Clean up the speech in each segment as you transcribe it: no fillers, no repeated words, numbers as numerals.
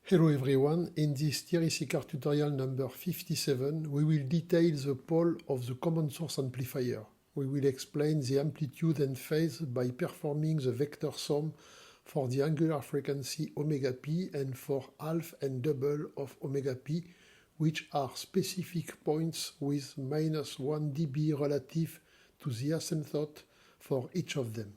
Hello everyone, in this theoretical tutorial number 57, we will detail the pole of the common source amplifier. We will explain the amplitude and phase by performing the vector sum for the angular frequency omega p and for half and double of omega p, which are specific points with -1 dB relative to the asymptote for each of them.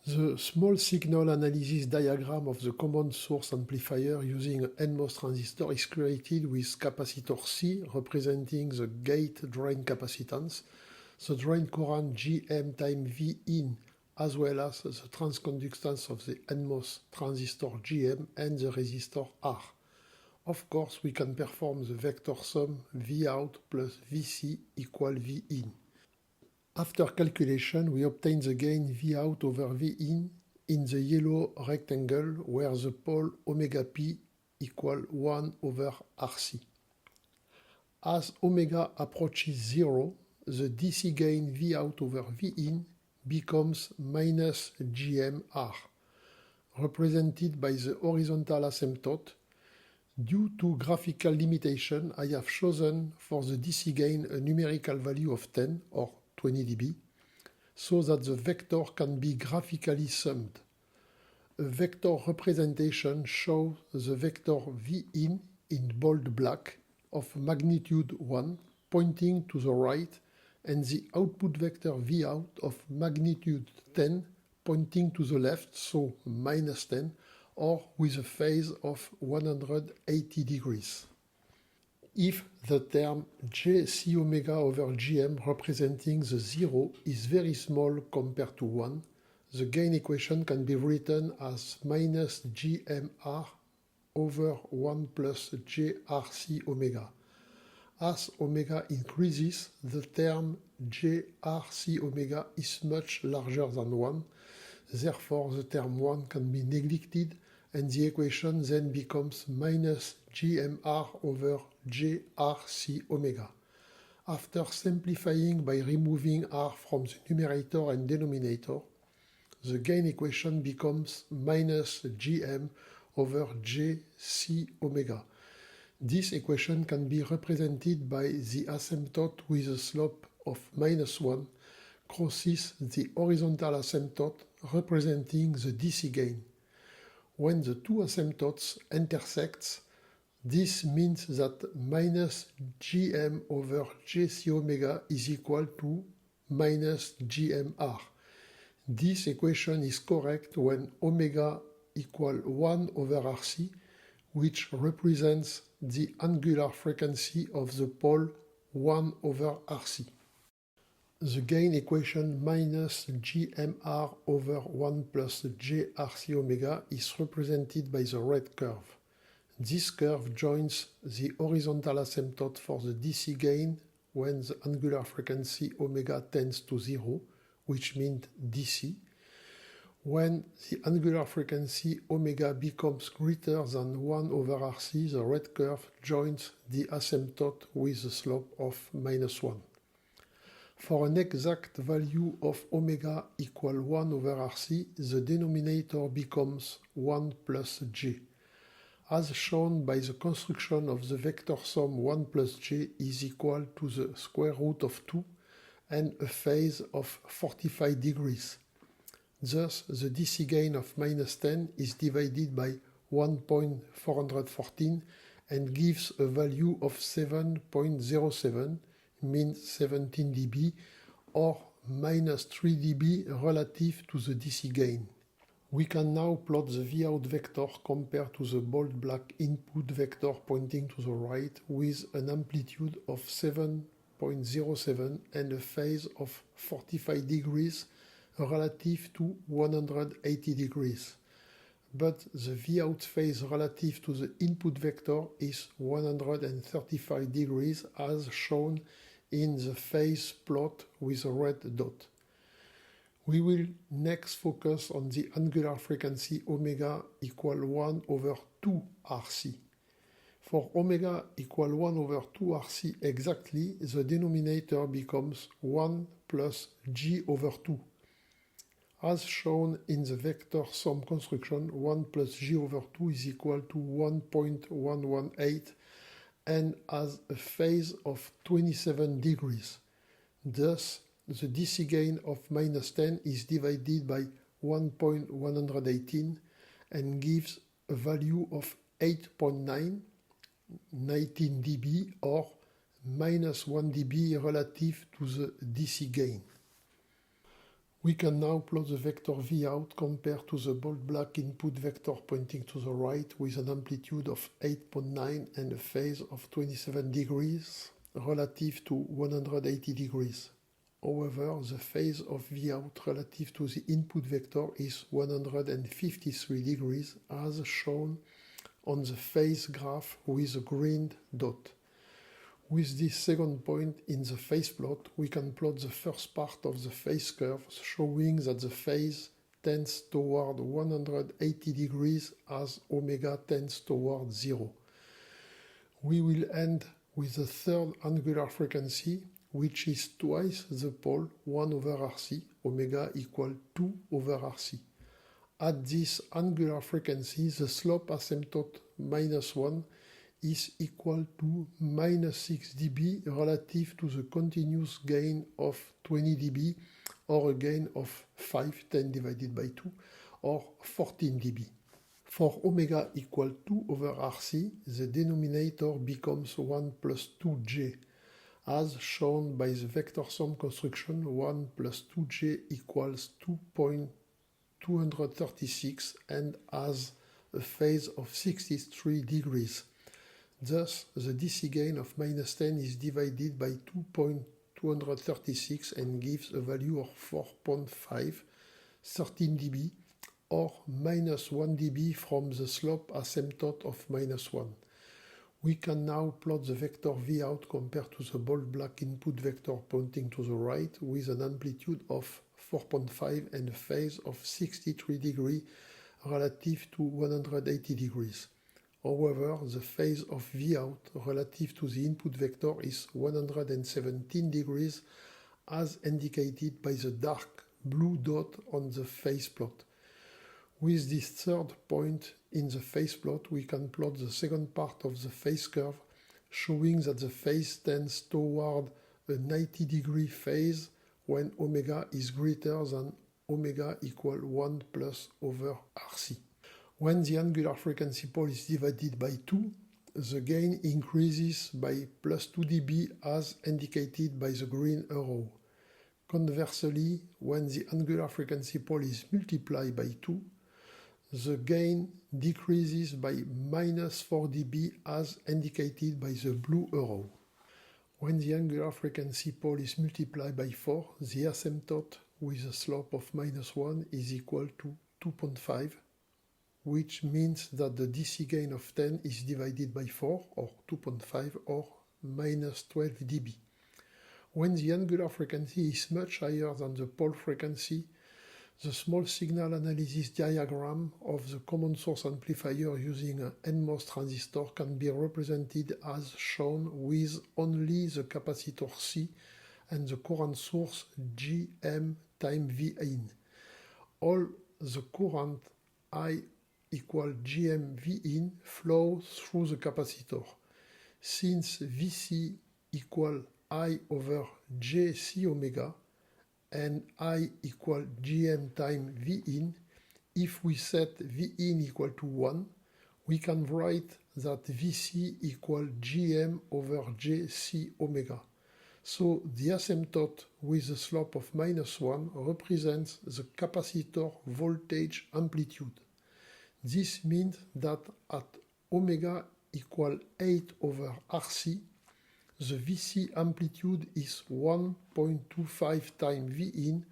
The small signal analysis diagram of the common source amplifier using an NMOS transistor is created with capacitor C representing the gate drain capacitance, the drain current Gm times V in, as well as the transconductance of the NMOS transistor Gm and the resistor R. Of course, we can perform the vector sum Vout plus Vc equal Vin. After calculation, we obtain the gain Vout over Vin in the yellow rectangle where the pole omega p equal 1 over Rc. As omega approaches 0, the DC gain Vout over Vin becomes minus GmR, represented by the horizontal asymptote. Due to graphical limitation, I have chosen for the DC gain a numerical value of 10 or 20 dB, so that the vector can be graphically summed. A vector representation shows the vector Vin in bold black of magnitude 1 pointing to the right and the output vector Vout of magnitude 10 pointing to the left, so minus 10, or with a phase of 180 degrees. If the term Jc omega over Gm representing the 0 is very small compared to 1, the gain equation can be written as minus Gmr over 1 plus Jrc omega. As omega increases, the term Jrc omega is much larger than 1, therefore the term 1 can be neglected and the equation then becomes minus Gmr over Jrc omega. After simplifying by removing r from the numerator and denominator, the gain equation becomes minus Gm over Jc omega. This equation can be represented by the asymptote with a slope of -1 crosses the horizontal asymptote representing the DC gain. When the two asymptotes intersect, this means that minus Gm over Jc omega is equal to minus Gmr. This equation is correct when omega equal 1 over Rc, which represents the angular frequency of the pole 1 over Rc. The gain equation minus Gmr over 1 plus Jrc omega is represented by the red curve. This curve joins the horizontal asymptote for the DC gain when the angular frequency omega tends to 0, which means DC. When the angular frequency omega becomes greater than 1 over Rc, the red curve joins the asymptote with a slope of -1. For an exact value of omega equal 1 over Rc, the denominator becomes 1 plus j. As shown by the construction of the vector sum 1 plus j is equal to the square root of 2 and a phase of 45 degrees. Thus, the DC gain of -10 is divided by 1.414 and gives a value of 7.07, means 17 dB, or -3 dB relative to the DC gain. We can now plot the Vout vector compared to the bold black input vector pointing to the right with an amplitude of 7.07 and a phase of 45 degrees relative to 180 degrees. But the Vout phase relative to the input vector is 135 degrees as shown in the phase plot with a red dot. We will next focus on the angular frequency omega equal 1 over 2 Rc. For omega equal 1 over 2 Rc exactly, the denominator becomes 1 plus G over 2. As shown in the vector sum construction, 1 plus g over 2 is equal to 1.118 and has a phase of 27 degrees. Thus, the DC gain of minus 10 is divided by 1.118 and gives a value of 8.9, 19 dB, or minus 1 dB relative to the DC gain. We can now plot the vector V out compared to the bold black input vector pointing to the right with an amplitude of 8.9 and a phase of 27 degrees relative to 180 degrees. However, the phase of V out relative to the input vector is 153 degrees as shown on the phase graph with a green dot. With this second point in the phase plot, we can plot the first part of the phase curve, showing that the phase tends toward 180 degrees as omega tends toward 0. We will end with the third angular frequency, which is twice the pole 1 over Rc, omega equal 2 over Rc. At this angular frequency, the slope asymptote minus 1 is equal to minus 6 dB relative to the continuous gain of 20 dB or a gain of 5, 10 divided by 2, or 14 dB. For omega equal 2 over Rc, the denominator becomes 1 plus 2j. As shown by the vector sum construction, 1 plus 2j equals 2.236 and has a phase of 63 degrees. Thus, the DC gain of minus 10 is divided by 2.236 and gives a value of 4.5, 13 dB, or minus 1 dB from the slope asymptote of minus 1. We can now plot the vector V out compared to the bold black input vector pointing to the right with an amplitude of 4.5 and a phase of 63 degrees relative to 180 degrees. However, the phase of V out relative to the input vector is 117 degrees as indicated by the dark blue dot on the phase plot. With this third point in the phase plot, we can plot the second part of the phase curve, showing that the phase tends toward a 90-degree phase when omega is greater than omega equal 1 plus over Rc. When the angular frequency pole is divided by 2, the gain increases by plus 2 dB as indicated by the green arrow. Conversely, when the angular frequency pole is multiplied by 2, the gain decreases by minus 4 dB as indicated by the blue arrow. When the angular frequency pole is multiplied by 4, the asymptote with a slope of minus 1 is equal to 2.5, which means that the DC gain of 10 is divided by 4, or 2.5, or minus 12 dB. When the angular frequency is much higher than the pole frequency, the small signal analysis diagram of the common source amplifier using an NMOS transistor can be represented as shown with only the capacitor C and the current source Gm times V in. All the current I equal Gm V in flows through the capacitor. Since Vc equal I over Jc omega and I equal Gm times V in, if we set V in equal to 1, we can write that Vc equal Gm over Jc omega. So the asymptote with the slope of minus 1 represents the capacitor voltage amplitude. This means that at omega equal 8 over Rc, the Vc amplitude is 1.25 times V in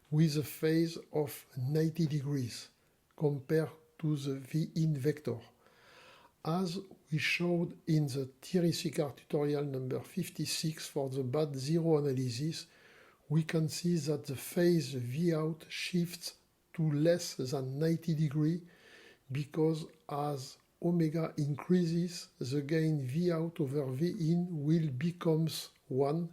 with a phase of 90 degrees compared to the V in vector. As we showed in the theoretical tutorial number 56 for the bad zero analysis, we can see that the phase V out shifts to less than 90 degrees because as omega increases, the gain V out over V in will become 1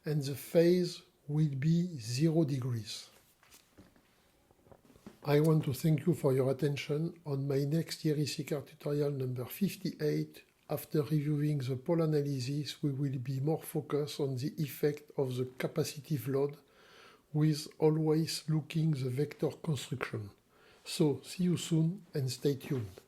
and the phase will be 0 degrees. I want to thank you for your attention. On my next ERIC car tutorial number 58, after reviewing the pole analysis, we will be more focused on the effect of the capacitive load with always looking the vector construction. So see you soon and stay tuned.